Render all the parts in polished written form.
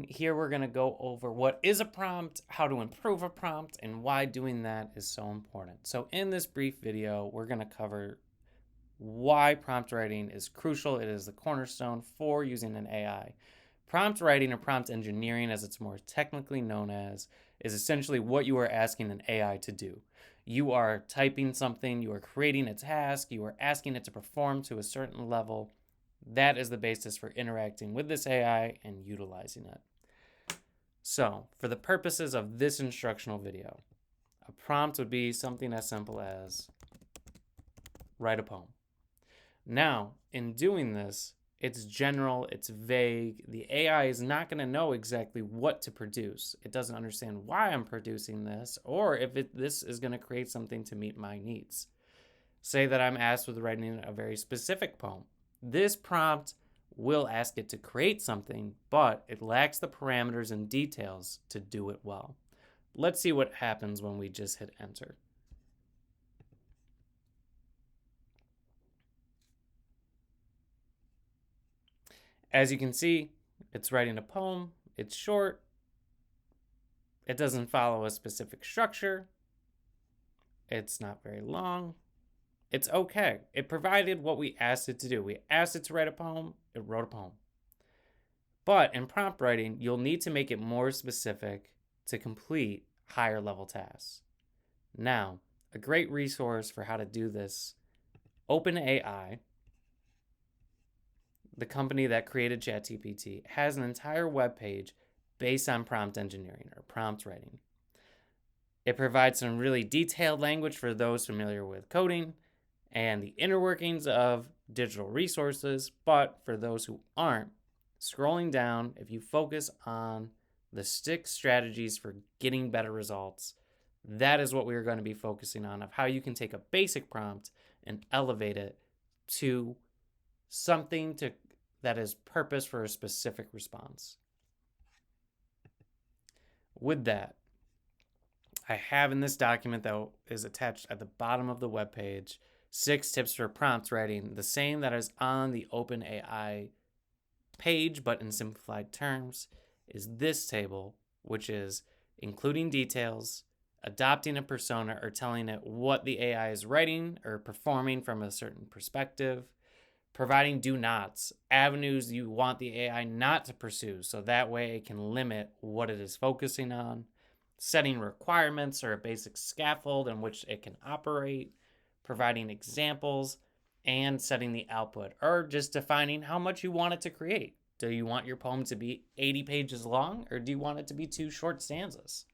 Here we're going to go over what is a prompt, how to improve a prompt, and why doing that is so important. So in this brief video, we're going to cover why prompt writing is crucial. It is the cornerstone for using an AI. Prompt writing or prompt engineering, as it's more technically known as, is essentially what you are asking an AI to do. You are typing something, you are creating a task, you are asking it to perform to a certain level. That is the basis for interacting with this AI and utilizing it. So, for the purposes of this instructional video, a prompt would be something as simple as write a poem. Now, in doing this, it's general, it's vague. The AI is not going to know exactly what to produce. It doesn't understand why I'm producing this or if this is going to create something to meet my needs. Say that I'm asked with writing a very specific poem. This prompt will ask it to create something, but it lacks the parameters and details to do it well. Let's see what happens when we just hit enter. As you can see, it's writing a poem, it's short, it doesn't follow a specific structure, it's not very long, it's okay. It provided what we asked it to do. We asked it to write a poem, it wrote a poem. But in prompt writing, you'll need to make it more specific to complete higher level tasks. Now, a great resource for how to do this, OpenAI, the company that created Chat GPT, has an entire web page based on prompt engineering or prompt writing. It provides some really detailed language for those familiar with coding and the inner workings of digital resources, but for those who aren't, scrolling down, if you focus on the 6 strategies for getting better results, that is what we are going to be focusing on, of how you can take a basic prompt and elevate it to something that is purpose for a specific response. With that, I have in this document that is attached at the bottom of the webpage 6 tips for prompt writing, the same that is on the OpenAI page, but in simplified terms, is this table, which is including details, adopting a persona or telling it what the AI is writing or performing from a certain perspective, providing do nots, avenues you want the AI not to pursue, so that way it can limit what it is focusing on, setting requirements or a basic scaffold in which it can operate, providing examples, and setting the output, or just defining how much you want it to create. Do you want your poem to be 80 pages long, or do you want it to be 2 short stanzas?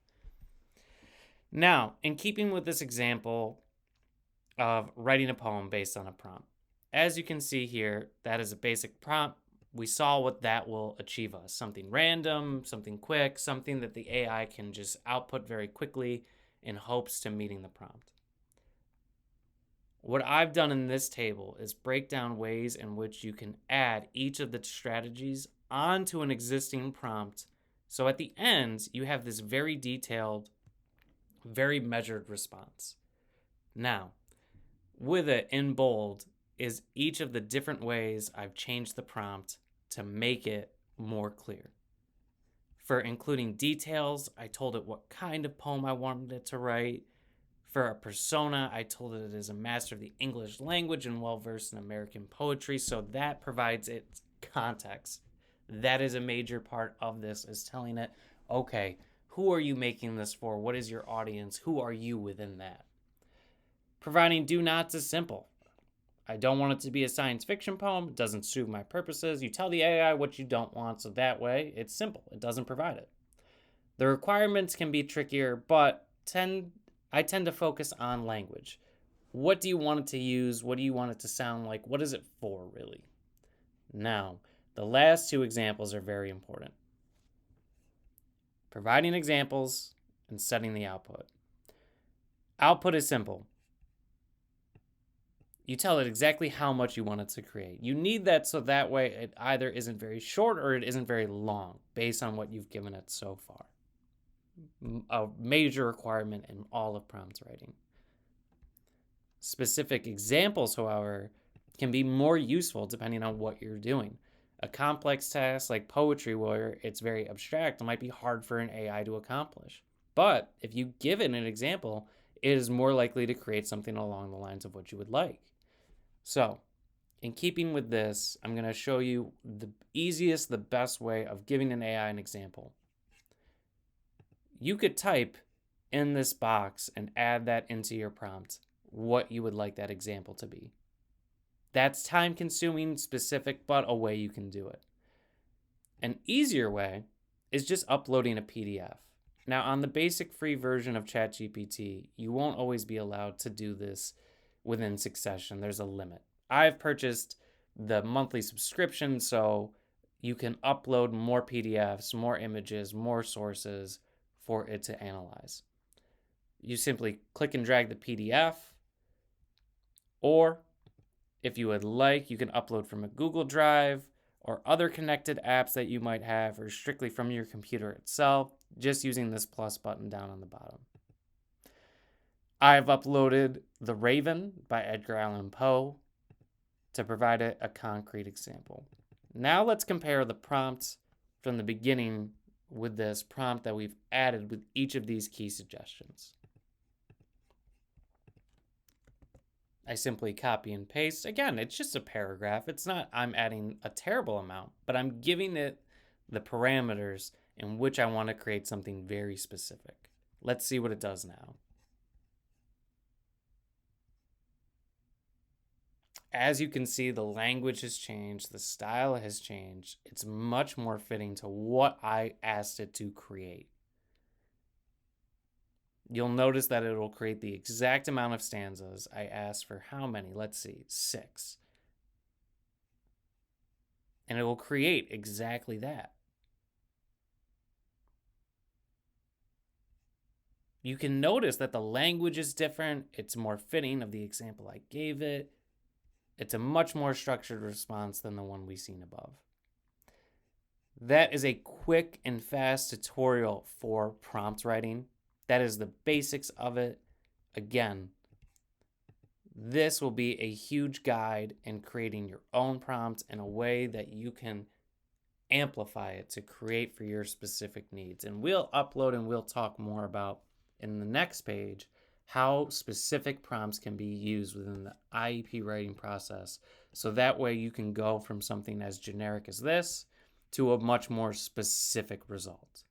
Now, in keeping with this example of writing a poem based on a prompt, as you can see here, that is a basic prompt. We saw what that will achieve us. Something random, something quick, something that the AI can just output very quickly in hopes to meeting the prompt. What I've done in this table is break down ways in which you can add each of the strategies onto an existing prompt. So at the end, you have this very detailed, very measured response. Now, with it in bold is each of the different ways I've changed the prompt to make it more clear. For including details, I told it what kind of poem I wanted it to write. For a persona, I told it is a master of the English language and well-versed in American poetry, so that provides it context. That is a major part of this, is telling it, okay, who are you making this for? What is your audience? Who are you within that? Providing do nots is simple. I don't want it to be a science fiction poem. It doesn't suit my purposes. You tell the AI what you don't want, so that way it's simple. It doesn't provide it. The requirements can be trickier, but I tend to focus on language. What do you want it to use? What do you want it to sound like? What is it for, really? Now, the last 2 examples are very important. Providing examples and setting the output. Output is simple. You tell it exactly how much you want it to create. You need that so that way it either isn't very short or it isn't very long based on what you've given it so far. A major requirement in all of prompt writing. Specific examples, however, can be more useful depending on what you're doing. A complex task like poetry, where it's very abstract, it might be hard for an AI to accomplish. But if you give it an example, it is more likely to create something along the lines of what you would like. So, in keeping with this, I'm going to show you the easiest, the best way of giving an AI an example. You could type in this box and add that into your prompt what you would like that example to be. That's time consuming, specific, but a way you can do it. An easier way is just uploading a PDF. Now, on the basic free version of Chat GPT, you won't always be allowed to do this within succession. There's a limit. I've purchased the monthly subscription, so you can upload more PDFs, more images, more sources for it to analyze. You simply click and drag the PDF, or if you would like, you can upload from a Google Drive or other connected apps that you might have, or strictly from your computer itself, just using this plus button down on the bottom. I've uploaded The Raven by Edgar Allan Poe to provide a concrete example. Now let's compare the prompts from the beginning with this prompt that we've added with each of these key suggestions. I simply copy and paste. Again, it's just a paragraph. It's not I'm adding a terrible amount, but I'm giving it the parameters in which I want to create something very specific. Let's see what it does now. As you can see, the language has changed, the style has changed. It's much more fitting to what I asked it to create. You'll notice that it will create the exact amount of stanzas. I asked for how many? Let's see, 6. And it will create exactly that. You can notice that the language is different. It's more fitting of the example I gave it. It's a much more structured response than the one we've seen above. That is a quick and fast tutorial for prompt writing. That is the basics of it. Again, this will be a huge guide in creating your own prompt in a way that you can amplify it to create for your specific needs. And we'll upload and we'll talk more about in the next page how specific prompts can be used within the IEP writing process. So that way you can go from something as generic as this to a much more specific result.